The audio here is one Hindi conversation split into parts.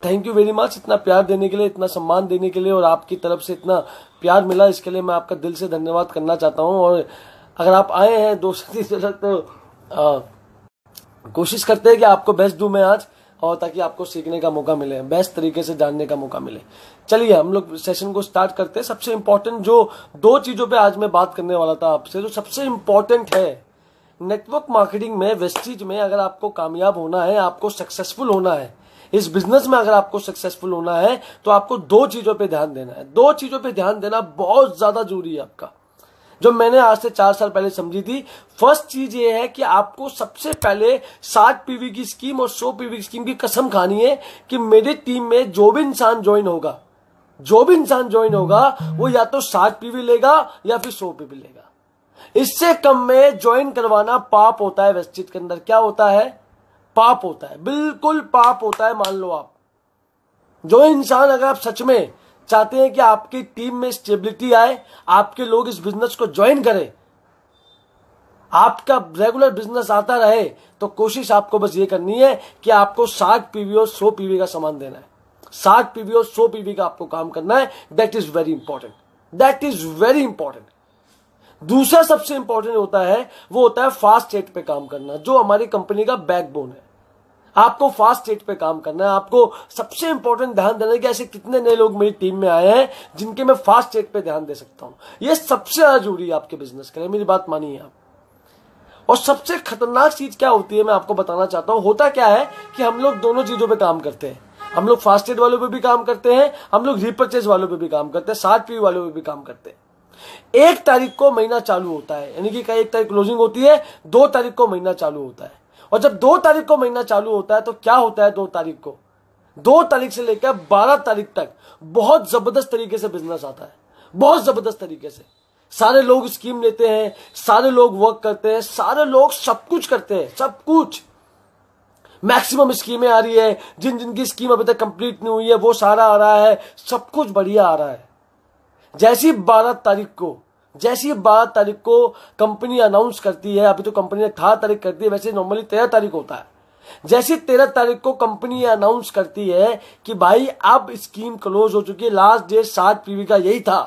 थैंक यू वेरी मच, इतना प्यार देने के लिए, इतना सम्मान देने के लिए, और आपकी तरफ से इतना प्यार मिला इसके लिए मैं आपका दिल से धन्यवाद करना चाहता हूं। और अगर आप आए हैं 230 तो कोशिश करते हैं कि आपको बेस्ट दूं मैं आज, और ताकि आपको सीखने का मौका मिले, बेस्ट तरीके से जानने का मौका मिले। चलिए हम लोग सेशन को स्टार्ट करते हैं। सबसे इंपॉर्टेंट जो दो चीजों पे आज मैं बात करने वाला था आपसे, जो सबसे इंपॉर्टेंट है नेटवर्क मार्केटिंग में, वेस्टीज में, अगर आपको कामयाब होना है, आपको सक्सेसफुल होना है इस बिजनेस में, अगर आपको सक्सेसफुल होना है तो आपको दो चीजों पे ध्यान देना है। दो चीजों पे ध्यान देना बहुत ज्यादा जरूरी है आपका, जो मैंने आज से 4 साल पहले समझी थी। फर्स्ट चीज ये है कि आपको सबसे पहले 60 पीवी की स्कीम और 100 पीवी की स्कीम की कसम खानी है कि मेरी टीम में जो भी इंसान ज्वाइन होगा वो या तो 60 पीवी लेगा या फिर 100 पीवी लेगा। इससे कम में ज्वाइन करवाना पाप होता है। वेस्टिज के अंदर क्या होता है? पाप होता है, बिल्कुल पाप होता है। मान लो आप जो इंसान, अगर आप सच में चाहते हैं कि आपकी टीम में स्टेबिलिटी आए, आपके लोग इस बिजनेस को ज्वाइन करें, आपका रेगुलर बिजनेस आता रहे, तो कोशिश आपको बस ये करनी है कि आपको 60 पीवी और 100 पीवी का सामान देना है। 60 पीवी और 100 पीवी का आपको काम करना है। That is very important, that is very important. दूसरा सबसे इंपॉर्टेंट होता है, वो होता है फास्ट रेट पे काम करना, जो हमारी कंपनी का बैकबोन है। आपको फास्ट रेट पे काम करना है। आपको सबसे इंपॉर्टेंट ध्यान देना है कि ऐसे कितने नए लोग मेरी टीम में आए हैं जिनके मैं फास्ट रेट पे ध्यान दे सकता हूं। ये सबसे ज्यादा जरूरी है आपके बिजनेस के लिए, मेरी बात मानिए आप। और सबसे खतरनाक चीज क्या होती है मैं आपको बताना चाहता हूं। होता क्या है कि हम लोग दोनों चीजों पे काम करते हैं। हम लोग फास्ट रेट वालों पे भी काम करते हैं, हम लोग रीपर्चेज वालों पे भी काम करते हैं, 60 पीवी वालों पे भी काम करते हैं। 1 तारीख को महीना चालू होता है, यानी कि 1 तारीख क्लोजिंग होती है, 2 तारीख को महीना चालू होता है। और जब 2 तारीख को महीना चालू होता है तो क्या होता है? 2 तारीख को, 2 तारीख से लेकर 12 तारीख तक बहुत जबरदस्त तरीके से बिजनेस आता है, बहुत जबरदस्त तरीके से। सारे लोग स्कीम लेते हैं, सारे लोग वर्क करते हैं, सारे लोग सब कुछ करते हैं, सब कुछ। मैक्सिमम स्कीमें आ रही है, जिन जिनकी स्कीम अभी तक कंप्लीट नहीं हुई है वो सारा आ रहा है, सब कुछ बढ़िया आ रहा है। जैसी 12 तारीख को कंपनी अनाउंस करती है, अभी तो कंपनी ने 18 तारीख करती है, वैसे नॉर्मली 13 तारीख होता है। जैसी 13 तारीख को कंपनी अनाउंस करती है कि भाई अब स्कीम क्लोज हो चुकी है, लास्ट डेट 60 पीवी का यही था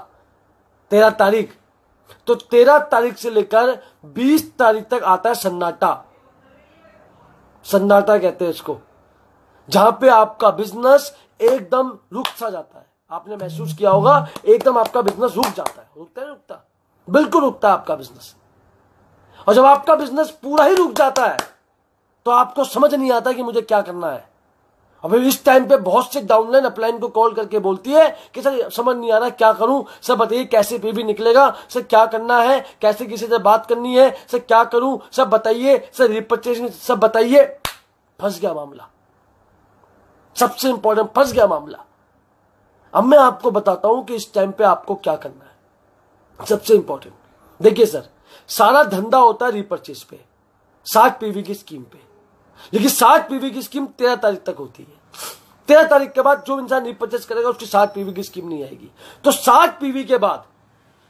13 तारीख, तो 13 तारीख से लेकर 20 तारीख तक आता है सन्नाटा। सन्नाटा कहते हैं इसको, जहां पे आपका बिजनेस एकदम रुक सा जाता है। आपने महसूस किया होगा, एकदम आपका बिजनेस रुक जाता है। रुकता है, रुकता, बिल्कुल रुकता है आपका बिजनेस। और जब आपका बिजनेस पूरा ही रुक जाता है तो आपको समझ नहीं आता कि मुझे क्या करना है। अभी इस टाइम पे बहुत से डाउनलाइन अपलाइन को कॉल करके बोलती है कि सर समझ नहीं आ रहा क्या करूं, सर बताइए कैसे पीवी निकलेगा, सर क्या करना है, कैसे किसी से बात करनी है, सर क्या करूं, सब बताइए, सर रिपर्चेसिंग सब बताइए। फंस गया मामला, सबसे इंपॉर्टेंट फंस गया मामला। अब मैं आपको बताता हूं कि इस टाइम पे आपको क्या करना है। सबसे इंपॉर्टेंट देखिए सर, सारा धंधा होता है रिपर्चेज पे, 60 पीवी की स्कीम पे, लेकिन 60 पीवी की स्कीम 13 तारीख तक होती है। 13 तारीख के बाद जो इंसान रिपर्चेज करेगा उसकी 60 पीवी की स्कीम नहीं आएगी। तो 60 पीवी के बाद,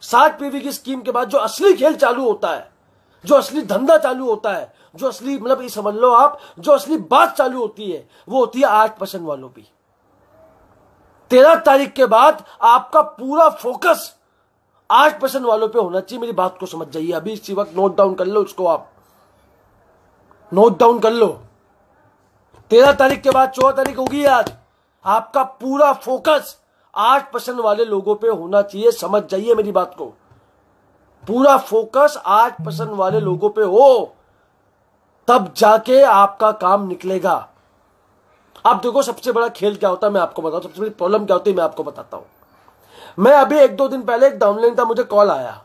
60 पीवी की स्कीम के बाद जो असली खेल चालू होता है, जो असली धंधा चालू होता है, जो असली मतलब ये समझ लो आप, जो असली बात चालू होती है वो होती है 8% वालों की। 13 तारीख के बाद आपका पूरा फोकस 8% वालों पे होना चाहिए। मेरी बात को समझ जाइए, अभी इसी वक्त नोट डाउन कर लो, इसको आप नोट डाउन कर लो। 13 तारीख के बाद 14 तारीख होगी आज, आपका पूरा फोकस 8% वाले लोगों पे होना चाहिए। समझ जाइए मेरी बात को, पूरा फोकस 8% वाले लोगों पे हो, तब जाके आपका काम निकलेगा। आप देखो सबसे बड़ा खेल क्या होता है मैं आपको बताऊं, सबसे बड़ी प्रॉब्लम क्या होती है मैं आपको बताता हूं। मैं अभी 1-2 दिन पहले एक डाउनलाइन था, मुझे कॉल आया,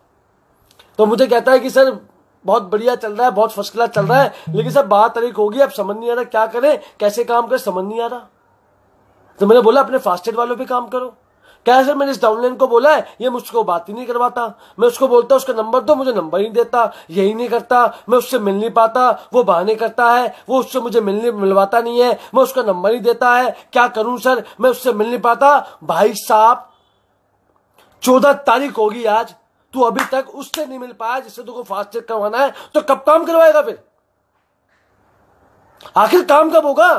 तो मुझे कहता है कि सर बहुत बढ़िया चल रहा है, बहुत फर्स्ट क्लास चल रहा है, लेकिन सर 12 तारीख होगी, अब समझ नहीं आ रहा क्या करें, कैसे काम करें, समझ नहीं आ रहा। तो मैंने बोला अपने फास्टेड वालों पे काम करो। क्या सर, मैंने इस डाउनलाइन को बोला है, ये मुझको बात ही नहीं करवाता। मैं उसको बोलता उसका नंबर दो, मुझे नंबर ही देता, यही नहीं करता, मैं उससे मिल नहीं पाता, वो बहाने करता है, वो उससे मुझे मिलवाता नहीं है, मैं उसका नंबर ही देता है। क्या करूं सर, मैं उससे मिल नहीं पाता। भाई साहब 14 तारीख होगी आज, तू अभी तक उससे नहीं मिल पाया जिससे तुमको फास्ट चेक करवाना है, तो कब काम करवाएगा फिर? आखिर काम कब होगा?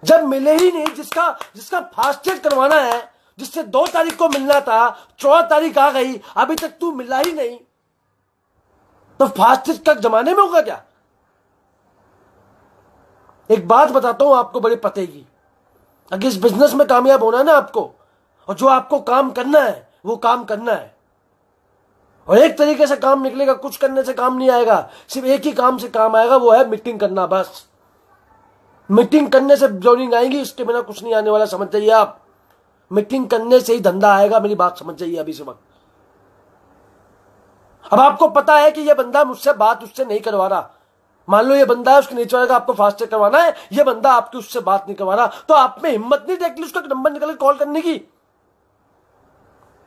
जब मिले ही नहीं, जिसका जिसका फास्टेस्ट करवाना है, जिससे 2 तारीख को मिलना था, 14 तारीख आ गई, अभी तक तू मिला ही नहीं, तो फास्टेस्ट का जमाने में होगा क्या? एक बात बताता हूं आपको बड़ी पते की, अगर इस बिजनेस में कामयाब होना है ना आपको, और जो आपको काम करना है वो काम करना है, और एक तरीके से काम निकलेगा, कुछ करने से काम नहीं आएगा, सिर्फ एक ही काम से काम आएगा, वो है मीटिंग करना। बस मीटिंग करने से ज्वाइनिंग आएगी, इसके बिना कुछ नहीं आने वाला, समझ जाइए आप। मीटिंग करने से ही धंधा आएगा, मेरी बात समझ जाइए अभी से वक्त। अब आपको पता है कि ये बंदा मुझसे बात उससे नहीं करवा रहा, मान लो ये बंदा है, उसके नीचे वाले का आपको फास्टैग करवाना है, ये बंदा आपकी उससे बात नहीं करवा रहा, तो आप में हिम्मत नहीं डायरेक्टली उसका नंबर निकाल के कॉल करने की?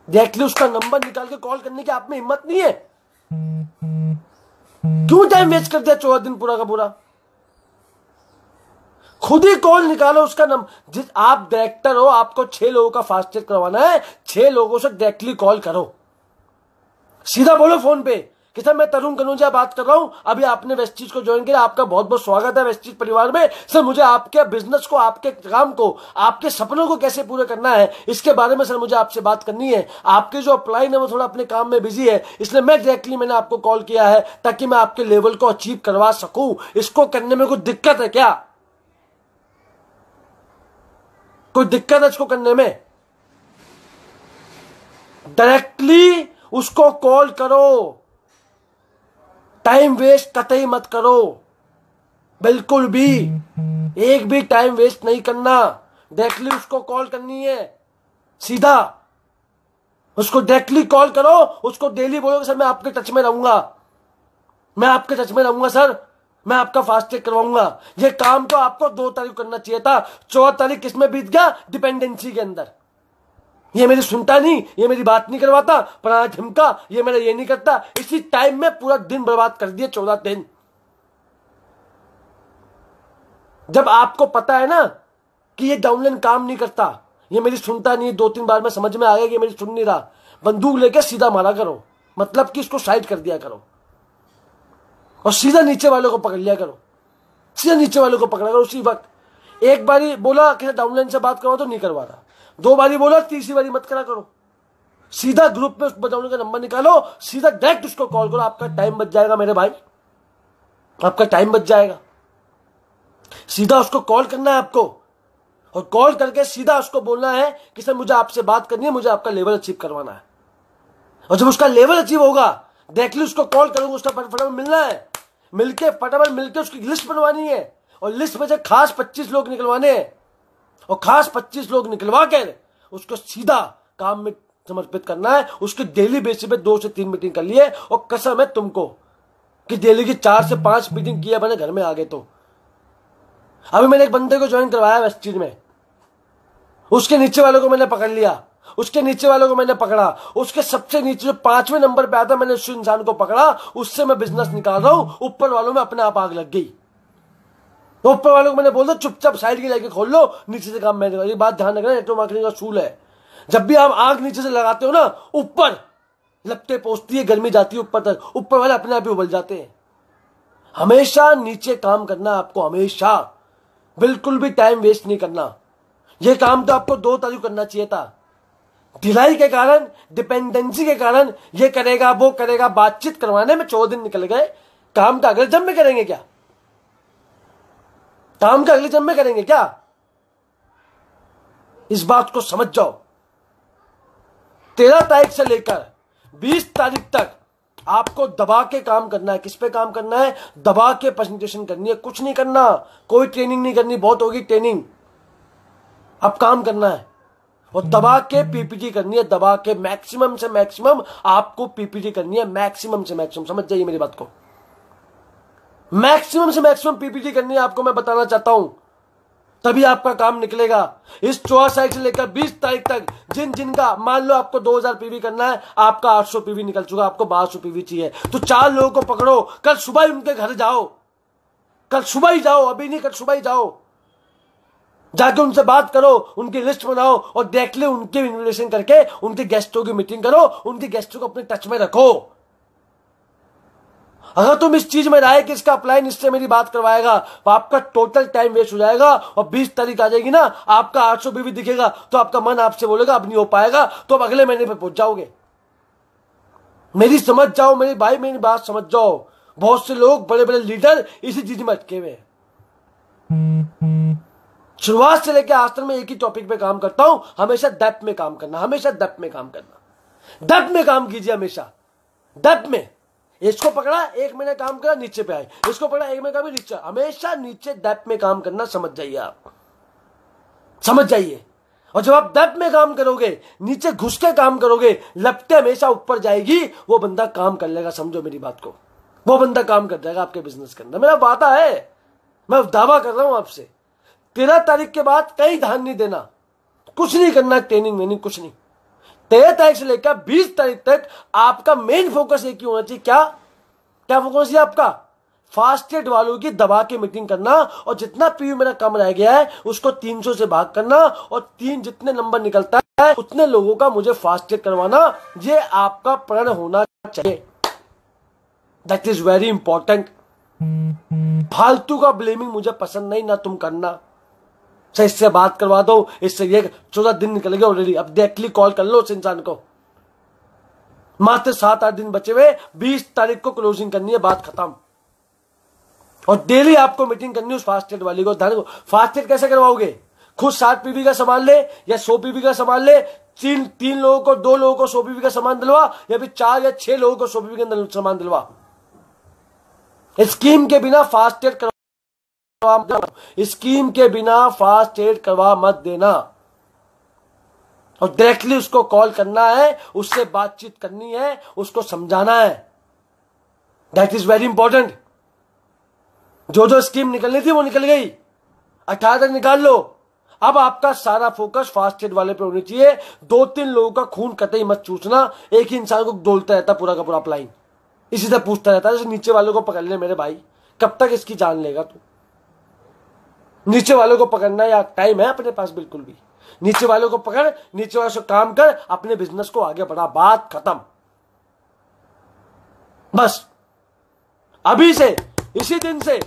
डायरेक्टली उसका नंबर निकाल के कॉल करने की आप में हिम्मत नहीं है? क्यों टाइम वेस्ट कर दिया 14 दिन पूरा का पूरा? खुद ही कॉल निकालो उसका नंबर। जिस आप डायरेक्टर हो, आपको 6 लोगों का फास्टैग करवाना है, 6 लोगों से डायरेक्टली कॉल करो, सीधा बोलो फोन पे कि सर मैं तरुण कनौजिया बात कर रहा हूं, अभी आपने वेस्टीज को ज्वाइन किया, आपका बहुत बहुत स्वागत है वेस्टीज परिवार में। सर मुझे आपके बिजनेस को, आपके काम को, आपके सपनों को कैसे पूरा करना है, इसके बारे में सर मुझे आपसे बात करनी है। आपके जो अपलाइन है वो थोड़ा अपने काम में बिजी है, इसलिए मैंने आपको कॉल किया है ताकि मैं आपके लेवल को अचीव करवा सकूं। इसको करने में कोई दिक्कत है क्या? कोई दिक्कत है इसको करने में? डायरेक्टली उसको कॉल करो, टाइम वेस्ट कतई मत करो, बिल्कुल भी, एक भी टाइम वेस्ट नहीं करना। डायरेक्टली उसको कॉल करनी है, सीधा उसको डायरेक्टली कॉल करो, उसको डेली बोलो सर मैं आपके टच में रहूंगा, मैं आपके टच में रहूंगा सर, मैं आपका फास्टैग करवाऊंगा। ये काम तो आपको 2 तारीख करना चाहिए था, 14 तारीख किसमें बीत गया? डिपेंडेंसी के अंदर। ये मेरी सुनता नहीं, ये मेरी बात नहीं करवाता, पर झमका, ये मेरा ये नहीं करता, इसी टाइम में पूरा दिन बर्बाद कर दिए, 14 दिन। जब आपको पता है ना कि ये डाउनलाइन काम नहीं करता, ये मेरी सुनता नहीं, 2-3 बार में समझ में आ गया कि ये मेरी सुन नहीं रहा, बंदूक लेके सीधा मारा करो, मतलब कि इसको साइड कर दिया करो और सीधा नीचे वालों को पकड़ लिया करो, सीधा नीचे वालों को पकड़ा करो उसी वक्त। एक बारी बोला कि डाउनलाइन से बात करवा तो नहीं करवा रहा, 2 बारी बोला, तीसरी बारी मत करा करो, सीधा ग्रुप में उसको डाउनलोड का नंबर निकालो, सीधा डायरेक्ट उसको कॉल करो। आपका टाइम बच जाएगा मेरे भाई, आपका टाइम बच जाएगा। सीधा उसको कॉल करना है आपको, और कॉल करके सीधा उसको बोलना है कि सर मुझे आपसे बात करनी है, मुझे आपका लेवल अचीव करवाना है। और जब उसका लेवल अचीव होगा, डायरेक्टली उसको कॉल करोगे, उसका फटाफट मिलना है, मिलके फटाफट मिलके उसकी लिस्ट बनवानी है, और लिस्ट में से खास 25 लोग निकलवाने हैं, और खास 25 लोग निकलवा कर उसको सीधा काम में समर्पित करना है। उसके डेली बेसिस पे 2 से 3 मीटिंग कर लिए, और कसम है तुमको कि डेली की 4 से 5 मीटिंग किया मैंने घर में आ गए। तो अभी मैंने एक बंदे को ज्वाइन करवाया वेस्टीज में, उसके नीचे वालों को मैंने पकड़ लिया, उसके नीचे वालों को मैंने पकड़ा, उसके सबसे नीचे जो 5वें नंबर पे आता मैंने उस इंसान को पकड़ा, उससे मैं बिजनेस निकाल रहा हूं। ऊपर वालों में अपने आप आग लग गई, तो ऊपर वालों को मैंने बोल दो चुपचाप साइड की लेके खोल लो, नीचे से काम मैंने। ये बात ध्यान रखना, नेटवर्क मार्केटिंग का सूल है, जब भी आप आग नीचे से लगाते हो ना, ऊपर लपटे पहुंचती है, गर्मी जाती है ऊपर तक, ऊपर वाले अपने आप ही उबल जाते हैं। हमेशा नीचे काम करना आपको, हमेशा, बिल्कुल भी टाइम वेस्ट नहीं करना। यह काम तो आपको 2 तारीख करना चाहिए था, ढिलाई के कारण, डिपेंडेंसी के कारण, ये करेगा वो करेगा, बातचीत करवाने में 14 दिन निकल गए। काम का अगले जब में करेंगे क्या? काम का अगले जब में करेंगे क्या? इस बात को समझ जाओ। 13 तारीख से लेकर 20 तारीख तक आपको दबा के काम करना है। किस पे काम करना है? दबा के प्रेजेंटेशन करनी है, कुछ नहीं करना, कोई ट्रेनिंग नहीं करनी, बहुत होगी ट्रेनिंग, अब काम करना है। और दबा के पीपीटी करनी है, दबा के मैक्सिमम से मैक्सिमम आपको पीपीटी करनी है, मैक्सिमम से मैक्सिमम, समझ जाइए मेरी बात को, मैक्सिमम से मैक्सिमम पीपीटी करनी है आपको, मैं बताना चाहता हूं, तभी आपका काम निकलेगा। इस 14 तारीख से लेकर 20 तारीख तक जिनका मान लो आपको 2000 पीवी करना है, आपका 800 पीवी निकल चुका, आपको 1200 पीवी चाहिए, तो 4 लोगों को पकड़ो, कल सुबह ही उनके घर जाओ, कल सुबह ही जाओ, अभी नहीं, कल सुबह ही जाओ, जाके उनसे बात करो, उनकी लिस्ट बनाओ, और डायरेक्टली उनके इन्विटेशन करके उनके गेस्टों की मीटिंग करो, उनके गेस्टों को अपने टच में रखो। अगर तुम इस चीज में राय कि इसका अपलाइन इससे मेरी बात करवाएगा तो आपका टोटल टाइम वेस्ट हो जाएगा, और 20 तारीख आ जाएगी ना, आपका 800 बीवी दिखेगा तो आपका मन आपसे बोलेगा अब नहीं हो पाएगा, तो अब अगले महीने पे पहुंच जाओगे। मेरी समझ जाओ मेरे भाई, मेरी बात समझ जाओ। बहुत से लोग, बड़े बड़े लीडर इसी चीज में अटके हुए हैं। शुरुआत से लेकर आज तक मैं एक ही टॉपिक पे काम करता हूं, हमेशा डेप्थ में काम करना, हमेशा डेप्थ में काम करना। डेप्थ में काम कीजिए, हमेशा डेप्थ में। इसको पकड़ा, 1 महीने काम करा, नीचे पे आए, इसको पकड़ा, 1 महीने का भी नीचे, हमेशा नीचे डेप्थ में काम करना, समझ जाइए आप, समझ जाइए। और जब आप डेप्थ में काम करोगे, नीचे घुस के काम करोगे, लपटे हमेशा ऊपर जाएगी, वो बंदा काम कर लेगा। समझो मेरी बात को, वो बंदा काम कर जाएगा आपके बिजनेस के अंदर। मेरा वादा है, मैं दावा कर रहा हूं आपसे, 13 तारीख के बाद कहीं ध्यान नहीं देना, कुछ नहीं करना, ट्रेनिंग में नहीं, कुछ नहीं। 13 तारीख से लेकर 20 तारीख तक आपका मेन फोकस एक ही होना चाहिए। क्या क्या फोकस है आपका? फास्टेड वालों की दबा के मीटिंग करना, और जितना पीवी मेरा कम रह गया है उसको 300 से भाग करना, और 3 जितने नंबर निकलता है उतने लोगों का मुझे फास्टेड करवाना। ये आपका प्रण होना चाहिए। That is very important. फालतू का ब्लेमिंग मुझे पसंद नहीं, ना तुम करना। सही से बात करवा दो, इससे ये 14 दिन निकल गए ऑलरेडी। अब डायरेक्टली कॉल कर लो उस इंसान को। मात्र 7-8 दिन बचे हुए, 20 तारीख को क्लोजिंग करनी है, बात खत्म। और डेली आपको मीटिंग करनी है उस फास्टेड वाली को। ध्यान को, फास्टेड कैसे करवाओगे? खुद 60 पीवी का सामान ले या 100 पीवी का सामान ले, 3 लोगों को, 2 लोगों को 100 पीवी का सामान दिलवा, या फिर 4 या 6 लोगों को 100 पीवी का सामान दिलवा। स्कीम के बिना फास्टेड करवा, स्कीम के बिना फास्टेड करवा मत देना। और डायरेक्टली उसको कॉल करना है, उससे बातचीत करनी है, उसको समझाना है। That is very important. जो स्कीम निकलनी थी वो निकल गई, 18 तक निकाल लो। अब आपका सारा फोकस फास्टेड वाले पे होनी चाहिए। 2-3 लोगों का खून कतई मत चूसना। एक ही इंसान को डोलता रहता पूरा का पूरा अपलाइन, इसी से पूछता रहता है जैसे नीचे वालों को पकड़ ले मेरे भाई, कब तक इसकी जान लेगा तू? नीचे वालों को पकड़ना या टाइम है अपने पास? बिल्कुल भी। नीचे वालों को पकड़, नीचे वालों से काम कर, अपने बिजनेस को आगे बढ़ा, बात खत्म। बस अभी से, इसी दिन से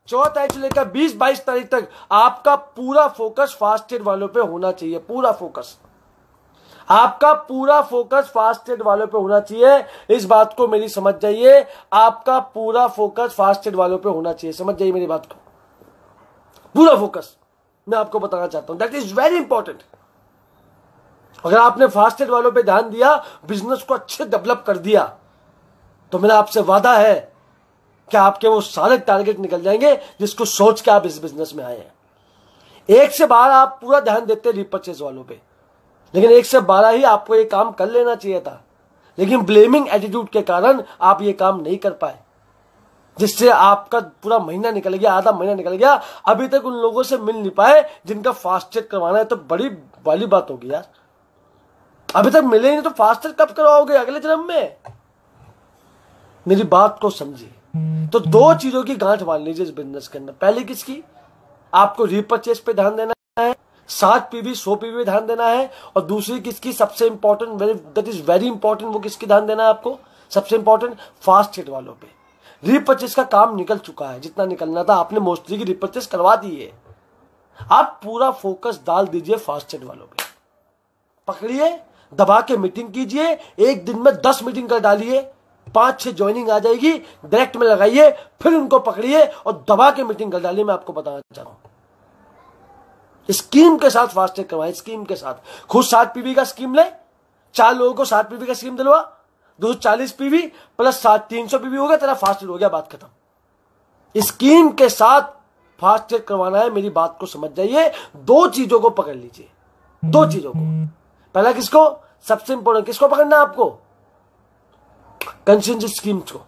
14 तारीख से लेकर 20-22 तारीख तक आपका पूरा फोकस फास्टेड वालों पे होना चाहिए। पूरा फोकस आपका, पूरा फोकस फास्टेड वालों पे होना चाहिए। इस बात को मेरी समझ जाइए, आपका पूरा फोकस फास्टेड वालों पे होना चाहिए। समझ जाइए मेरी बात को, पूरा फोकस मैं आपको बताना चाहता हूं। That is very important. अगर आपने फास्टेड वालों पे ध्यान दिया, बिजनेस को अच्छे डेवलप कर दिया, तो मेरा आपसे वादा है कि आपके वो सारे टारगेट निकल जाएंगे जिसको सोच के आप इस बिजनेस में आए हैं। 1 से 12 आप पूरा ध्यान देते रीपर्चेज वालों पे, लेकिन 1 से 12 ही आपको ये काम कर लेना चाहिए था। लेकिन ब्लेमिंग एटीट्यूड के कारण आप ये काम नहीं कर पाए, जिससे आपका पूरा महीना निकल गया, आधा महीना निकल गया। अभी तक उन लोगों से मिल नहीं पाए जिनका फास्टेड करवाना है। तो बड़ी वाली बात होगी यार, अभी तक मिले नहीं तो फास्टेड कब करवाओगे? अगले जन्म में। मेरी बात को समझिए। तो 2 चीजों की गांठ बांध लीजिए इस बिजनेस के अंदर। पहली किसकी? आपको रीपर्चेज पे ध्यान देना है, 60 पीवी 100 पीवी पे ध्यान देना है। और दूसरी किसकी? सबसे important, that is very important, वो किसकी ध्यान देना है आपको? सबसे इंपॉर्टेंट फास्टेड वालों पे। रीपर्चेज का काम निकल चुका है, जितना निकलना था आपने मोस्टली की रीपर्चेज करवा दी है। आप पूरा फोकस डाल दीजिए फास्टेड वालों पे। पकड़िए, दबा के मीटिंग कीजिए। एक दिन में 10 मीटिंग कर डालिए, 5-6 ज्वाइनिंग आ जाएगी, डायरेक्ट में लगाइए, फिर उनको पकड़िए और दबा के मीटिंग कर डालिए। मैं आपको बताना चाह रहा हूं, स्कीम के साथ फास्टेड करवाएं। स्कीम के साथ खुद 60 पीवी का स्कीम ले, 4 लोगों को 60 पीवी का स्कीम दिलवा, 240 पीवी प्लस 300 पीवी हो गया, तेरा फास्टेड हो गया, बात खत्म। स्कीम के साथ फास्टेड करवाना है, मेरी बात को समझ जाइए। 2 चीजों को पकड़ लीजिए, 2 चीजों को। पहला किसको? सबसे इंपॉर्टेंट किसको पकड़ना है आपको? कंसेंसस स्कीम्स को।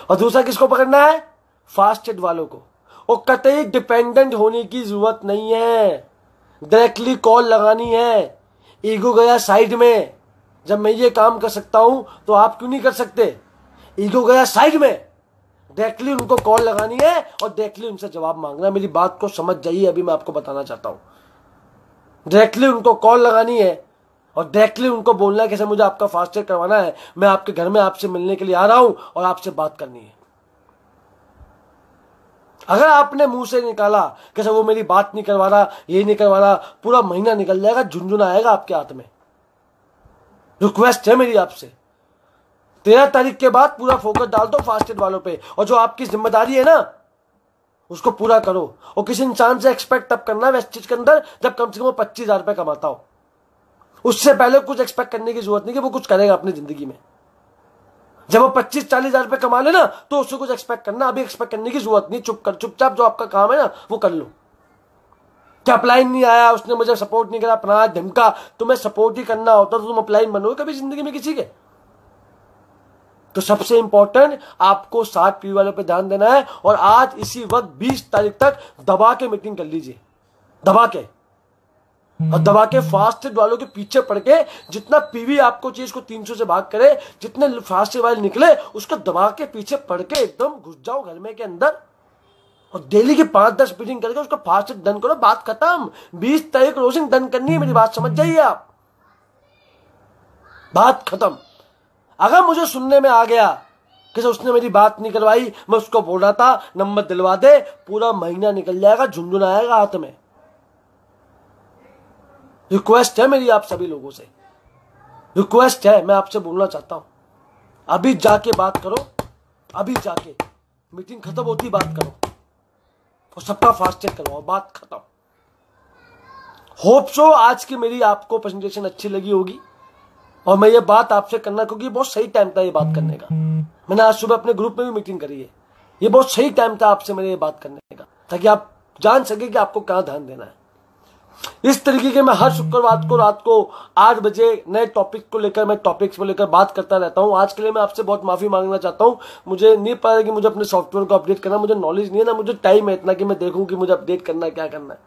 और दूसरा किसको पकड़ना है? फास्टेड वालों को। और कतई डिपेंडेंट होने की जरूरत नहीं है, डायरेक्टली कॉल लगानी है। ईगो गया साइड में, जब मैं ये काम कर सकता हूं तो आप क्यों नहीं कर सकते? ईगो गया साइड में, डायरेक्टली उनको कॉल लगानी है और डायरेक्टली उनसे जवाब मांगना। मेरी बात को समझ जाइए, अभी मैं आपको बताना चाहता हूं। डायरेक्टली उनको कॉल लगानी है और डायरेक्टली उनको बोलना है कि सर मुझे आपका फास्टेड करवाना है, मैं आपके घर में आपसे मिलने के लिए आ रहा हूं और आपसे बात करनी है। अगर आपने मुंह से निकाला कि सर वो मेरी बात नहीं करवा रहा, ये नहीं करवा रहा, पूरा महीना निकल जाएगा, झुंझुना आएगा आपके हाथ में। रिक्वेस्ट है मेरी आपसे, 13 तारीख के बाद पूरा फोकस डाल दो फास्टेड वालों पे, और जो आपकी जिम्मेदारी है ना उसको पूरा करो। और किसी इंसान से एक्सपेक्ट तब करना वेस्टेज के अंदर जब कम से कम 25,000 रुपए कमाता हो। उससे पहले कुछ एक्सपेक्ट करने की जरूरत नहीं कि वो कुछ करेगा अपनी जिंदगी में। जब वो 25-40 हजार रुपए कमा ले ना तो उससे कुछ एक्सपेक्ट करना, अभी एक्सपेक्ट करने की जरूरत नहीं। चुपचाप जो आपका काम है ना वो कर लो। क्या अपलाइन नहीं आया, उसने मुझे सपोर्ट नहीं करा, अपना धमका, तुम्हें सपोर्ट ही करना होता तो तुम अपलाइन बनोगे कभी जिंदगी में किसी के? तो सबसे इंपॉर्टेंट आपको 60 पी वालों पे ध्यान देना है। और आज इसी वक्त 20 तारीख तक दबा के मीटिंग कर लीजिए, दबा के, और दबा के फास्टेड वालों के पीछे पड़ के जितना पीवी आपको चाहिए उसको 300 से भाग करे, जितने फास्टेड वाले निकले उसको दबा के पीछे पड़ के एकदम घुस जाओ घर में के अंदर, और डेली की 5-10 मीटिंग करके उसको फास्टेड डन करो। बात खत्म। 20 तारीख क्लोजिंग डन करनी है, मेरी बात समझ जाइए आप, बात खत्म। अगर मुझे सुनने में आ गया कि उसने मेरी बात नहीं करवाई, मैं उसको बोल रहा था नंबर दिलवा दे, पूरा महीना निकल जाएगा, झुंझुना आएगा हाथ में। रिक्वेस्ट है मेरी आप सभी लोगों से, रिक्वेस्ट है, मैं आपसे बोलना चाहता हूं, अभी जाके बात करो, अभी जाके मीटिंग खत्म होती बात करो और सबका फास्टेड करवाओ, बात खत्म। होप सो आज की मेरी आपको प्रेजेंटेशन अच्छी लगी होगी, और मैं ये बात आपसे करना, क्योंकि बहुत सही टाइम था ये बात करने का। मैंने आज सुबह अपने ग्रुप में भी मीटिंग करी है, ये बहुत सही टाइम था आपसे मेरे ये बात करने का, ताकि आप जान सके कि आपको कहां ध्यान देना है। इस तरीके के मैं हर शुक्रवार को रात को 8 बजे नए टॉपिक को लेकर, मैं टॉपिक्स को लेकर बात करता रहता हूं। आज के लिए मैं आपसे बहुत माफी मांगना चाहता हूं, मुझे नहीं पता कि मुझे अपने सॉफ्टवेयर को अपडेट करना, मुझे नॉलेज नहीं है ना, मुझे टाइम है इतना कि मैं देखूं कि मुझे अपडेट करना है, क्या करना है।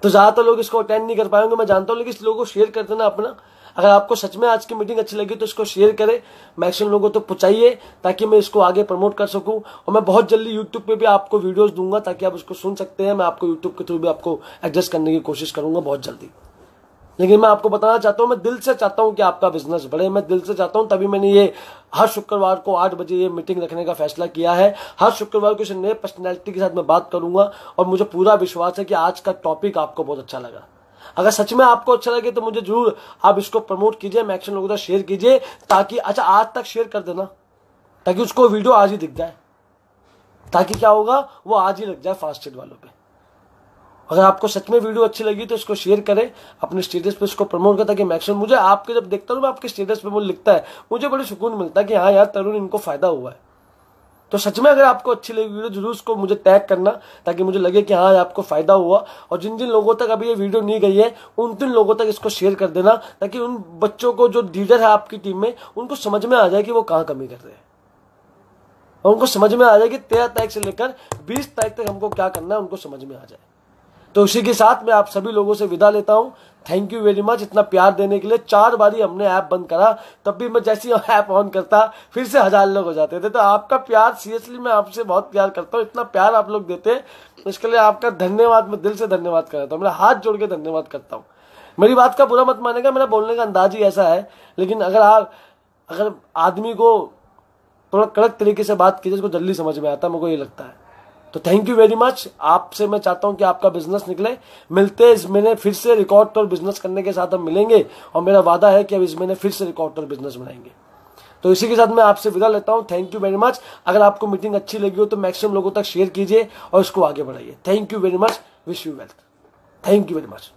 तो ज्यादातर लोग इसको अटेंड नहीं कर पाएंगे, मैं जानता हूं, लेकिन इस लोगों को शेयर कर देना अपना। अगर आपको सच में आज की मीटिंग अच्छी लगी तो इसको शेयर करें, मैक्सिमम लोगों तो पहुंचाइए, ताकि मैं इसको आगे प्रमोट कर सकूं। और मैं बहुत जल्दी यूट्यूब पे भी आपको वीडियोस दूंगा ताकि आप उसको सुन सकते हैं। मैं आपको यूट्यूब के थ्रू भी आपको एडजस्ट करने की कोशिश करूंगा बहुत जल्दी। लेकिन मैं आपको बताना चाहता हूं, मैं दिल से चाहता हूं कि आपका बिजनेस बढ़े, मैं दिल से चाहता हूं, तभी मैंने ये हर शुक्रवार को 8 बजे ये मीटिंग रखने का फैसला किया है। हर शुक्रवार को किसी नए पर्सनैलिटी के साथ मैं बात करूंगा, और मुझे पूरा विश्वास है कि आज का टॉपिक आपको बहुत अच्छा लगा। अगर सच में आपको अच्छा लगे तो मुझे जरूर आप इसको प्रमोट कीजिए, मैक्सिमम लोगों तक शेयर कीजिए, ताकि अच्छा आज तक शेयर कर देना, ताकि उसको वीडियो आज ही दिख जाए, ताकि क्या होगा वो आज ही लग जाए फास्टेड वालों पे। अगर आपको सच में वीडियो अच्छी लगी तो इसको शेयर करें, अपने स्टेटस पे इसको प्रमोट करें, ताकि मैक्सिमम मुझे आपके जब देखता हूँ मैं आपके स्टेटस पे मुझे लिखता है, मुझे बड़ी सुकून मिलता है कि हाँ यार तरुण इनको फायदा हुआ है। तो सच में अगर आपको अच्छी लगी वीडियो जरूर उसको मुझे टैग करना, ताकि मुझे लगे कि हाँ आपको फायदा हुआ। और जिन जिन लोगों तक अभी ये वीडियो नहीं गई है उन लोगों तक इसको शेयर कर देना, ताकि उन बच्चों को जो लीडर है आपकी टीम में उनको समझ में आ जाए कि वो कहाँ कमी कर रहे हैं, और उनको समझ में आ जाए कि 13 तारीख से लेकर 20 तारीख तक हमको क्या करना है, उनको समझ में आ जाए। तो इसी के साथ मैं आप सभी लोगों से विदा लेता हूं। थैंक यू वेरी मच इतना प्यार देने के लिए। 4 बारी हमने ऐप बंद करा, तब भी मैं जैसे ही ऐप ऑन करता फिर से 1000 लोग हो जाते थे। तो आपका प्यार, सीरियसली मैं आपसे बहुत प्यार करता हूँ, इतना प्यार आप लोग देते हैं, इसके लिए आपका धन्यवाद, मैं दिल से धन्यवाद करता हूँ, मेरा हाथ जोड़ के धन्यवाद करता हूँ। मेरी बात का बुरा मत मानेगा, मेरा बोलने का अंदाज ही ऐसा है, लेकिन अगर आदमी को थोड़ा कड़क तरीके से बात कीजिए उसको जल्दी समझ में आता है, मेरे को ये लगता है। तो थैंक यू वेरी मच। आपसे मैं चाहता हूं कि आपका बिजनेस निकले। मिलते हैं इस महीने फिर से रिकॉर्ड टोर बिजनेस करने के साथ हम मिलेंगे, और मेरा वादा है कि अब इस महीने फिर से रिकॉर्ड टोर बिजनेस बनाएंगे। तो इसी के साथ मैं आपसे विदा लेता हूं। Thank you very much. अगर आपको मीटिंग अच्छी लगी हो तो मैक्सिमम लोगों तक शेयर कीजिए और इसको आगे बढ़ाइए। Thank you very much. Wish you wealth. Thank you very much.